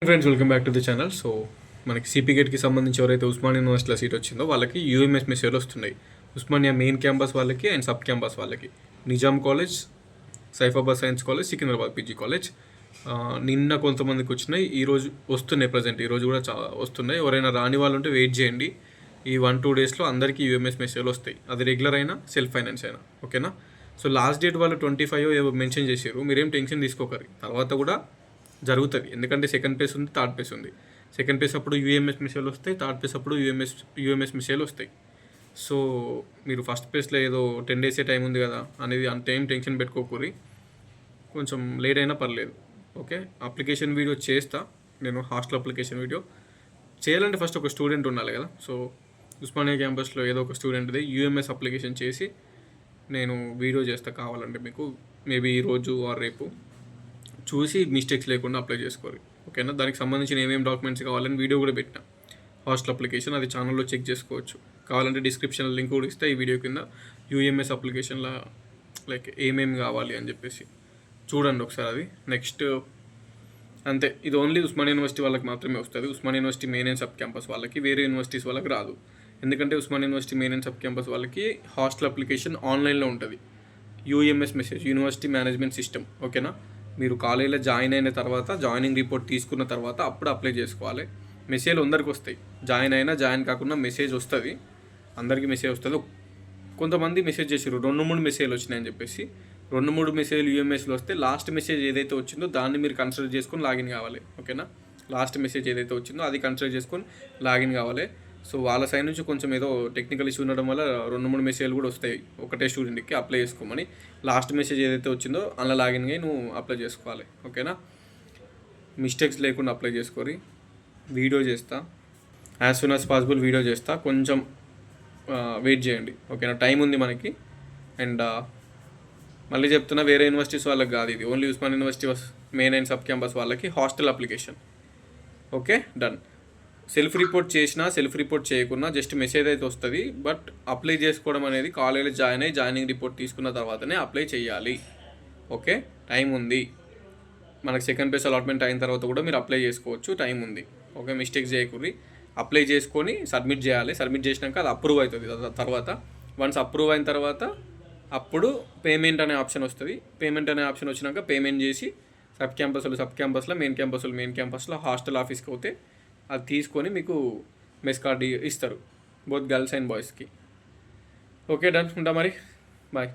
Friends, welcome back to the channel. So మనకి CP గేట్కి సంబంధించి ఎవరైతే ఉస్మానియా యూనివర్సిటీలో సీట్ వచ్చిందో వాళ్ళకి యూఎంఎస్ మెసేజ్లు వస్తున్నాయి. ఉస్మానియా మెయిన్ క్యాంపస్ వాళ్ళకి అండ్ సబ్ క్యాంపస్ వాళ్ళకి. Nizam college, Saifabad science college, Secunderabad PG college. నిన్న కొంతమందికి వచ్చినాయి, ఈరోజు వస్తున్నాయి. ప్రజెంట్ ఈరోజు కూడా వస్తున్నాయి. ఎవరైనా రాని వాళ్ళు ఉంటే వెయిట్ చేయండి. ఈ 1-2 డేస్లో అందరికీ యూఎంఎస్ మెసేజ్లు వస్తాయి. అది రెగ్యులర్ అయినా సెల్ఫ్ ఫైనాన్స్ అయినా, ఓకేనా. సో లాస్ట్ డేట్ వాళ్ళు 25 ఏవో మెన్షన్ చేశారు. మీరేం టెన్షన్ తీసుకోకరి, తర్వాత కూడా జరుగుతుంది. ఎందుకంటే సెకండ్ పేస్ ఉంది, థర్డ్ పేస్ ఉంది. సెకండ్ పేస్ అప్పుడు యూఎంఎస్ మిసైల్ వస్తాయి, థర్డ్ పేస్ అప్పుడు యూఎంఎస్ మిసైల్ వస్తాయి. సో మీరు ఫస్ట్ పేస్లో ఏదో 10 డేసే టైం ఉంది కదా అనేది అంత ఏం టెన్షన్ పెట్టుకోకూరి. కొంచెం లేట్ అయినా పర్లేదు, ఓకే. అప్లికేషన్ వీడియో చేస్తా నేను. హాస్టల్ అప్లికేషన్ వీడియో చేయాలంటే ఫస్ట్ ఒక స్టూడెంట్ ఉండాలి కదా. సో ఉస్మానియా క్యాంపస్లో ఏదో ఒక స్టూడెంట్ది యూఎంఎస్ అప్లికేషన్ చేసి నేను వీడియో చేస్తా. కావాలంటే మీకు మేబీ ఈరోజు ఆర్ రేపు చూసి మిస్టేక్స్ లేకుండా అప్లై చేసుకోవాలి, ఓకేనా. దానికి సంబంధించిన ఏమేమి డాక్యుమెంట్స్ కావాలని వీడియో కూడా పెట్టినా. హాస్టల్ అప్లికేషన్ అది ఛానల్లో చెక్ చేసుకోవచ్చు. కావాలంటే డిస్క్రిప్షన్లో లింక్ కూడా ఇస్తే ఈ వీడియో కింద యూఎంఎస్ అప్లికేషన్లో లైక్ ఏమేమి కావాలి అని చెప్పేసి చూడండి ఒకసారి. అది నెక్స్ట్ అంతే. ఇది ఓన్లీ ఉస్మానియా యూనివర్సిటీ వాళ్ళకి మాత్రమే వస్తుంది. Osmania university main and sub campus వాళ్ళకి, వేరే యూనివర్సిటీస్ వాళ్ళకి రాదు. ఎందుకంటే Osmania university main and sub campus వాళ్ళకి హాస్టల్ అప్లికేషన్ ఆన్లైన్లో ఉంటుంది. UMS message, university management system, ఓకేనా. మీరు కాలేజీలో జాయిన్ అయిన తర్వాత, జాయినింగ్ రిపోర్ట్ తీసుకున్న తర్వాత అప్పుడు అప్లై చేసుకోవాలి. మెసేజ్లు అందరికి వస్తాయి. జాయిన్ అయినా జాయిన్ కాకుండా మెసేజ్ వస్తుంది, అందరికీ మెసేజ్ వస్తుంది. కొంతమంది మెసేజ్ చేసారు 2-3 మెసేజ్లు వచ్చినాయని చెప్పేసి. 2-3 మెసేజ్లు యూఎంఎస్లో వస్తే లాస్ట్ మెసేజ్ ఏదైతే వచ్చిందో దాన్ని మీరు కన్సిడర్ చేసుకొని లాగిన్ కావాలి, ఓకేనా. లాస్ట్ మెసేజ్ ఏదైతే వచ్చిందో అది కన్సిడర్ చేసుకొని లాగిన్ కావాలి. సో వాళ్ళ సైడ్ నుంచి కొంచెం ఏదో టెక్నికల్ ఇష్యూ ఉండడం వల్ల 2-3 మెసేజ్లు కూడా వస్తాయి ఒకటే స్టూడెంట్కి అప్లై చేసుకోమని. లాస్ట్ మెసేజ్ ఏదైతే వచ్చిందో అలా లాగిన్ అయ్యి నువ్వు అప్లై చేసుకోవాలి, ఓకేనా. మిస్టేక్స్ లేకుండా అప్లై చేసుకోరి. వీడియో చేస్తా, as soon as possible video చేస్తా. కొంచెం వెయిట్ చేయండి, ఓకేనా. టైం ఉంది మనకి. అండ్ మళ్ళీ చెప్తున్నా, వేరే యూనివర్సిటీస్ వాళ్ళకి కాదు ఇది. Only Osmania university main and sub campus వాళ్ళకి hostel application, okay. Done. Self report చేసినా సెల్ఫ్ రిపోర్ట్ చేయకున్నా జస్ట్ మెసేజ్ అయితే వస్తుంది. బట్ అప్లై చేసుకోవడం అనేది కాలేజీలో జాయిన్ అయ్యి జాయినింగ్ రిపోర్ట్ తీసుకున్న తర్వాతనే అప్లై చేయాలి, ఓకే. టైం ఉంది మనకి. సెకండ్ పేస్ అలాట్మెంట్ అయిన తర్వాత కూడా మీరు అప్లై చేసుకోవచ్చు, టైం ఉంది, ఓకే. మిస్టేక్స్ చేయకూడదు. అప్లై చేసుకొని సబ్మిట్ చేయాలి. సబ్మిట్ చేసినాక అది అప్రూవ్ అవుతుంది. తర్వాత వన్స్ అప్రూవ్ అయిన తర్వాత అప్పుడు పేమెంట్ అనే ఆప్షన్ వస్తుంది. పేమెంట్ అనే ఆప్షన్ వచ్చినాక పేమెంట్ చేసి సబ్ క్యాంపస్లో, మెయిన్ క్యాంపస్లో హాస్టల్ ఆఫీస్కి పోతే అది తీసుకొని మీకు మెస్ కార్డు ఇస్తారు, బోత్ గర్ల్స్ అండ్ బాయ్స్కి. Okay, done. ఉంటా మరి, బాయ్.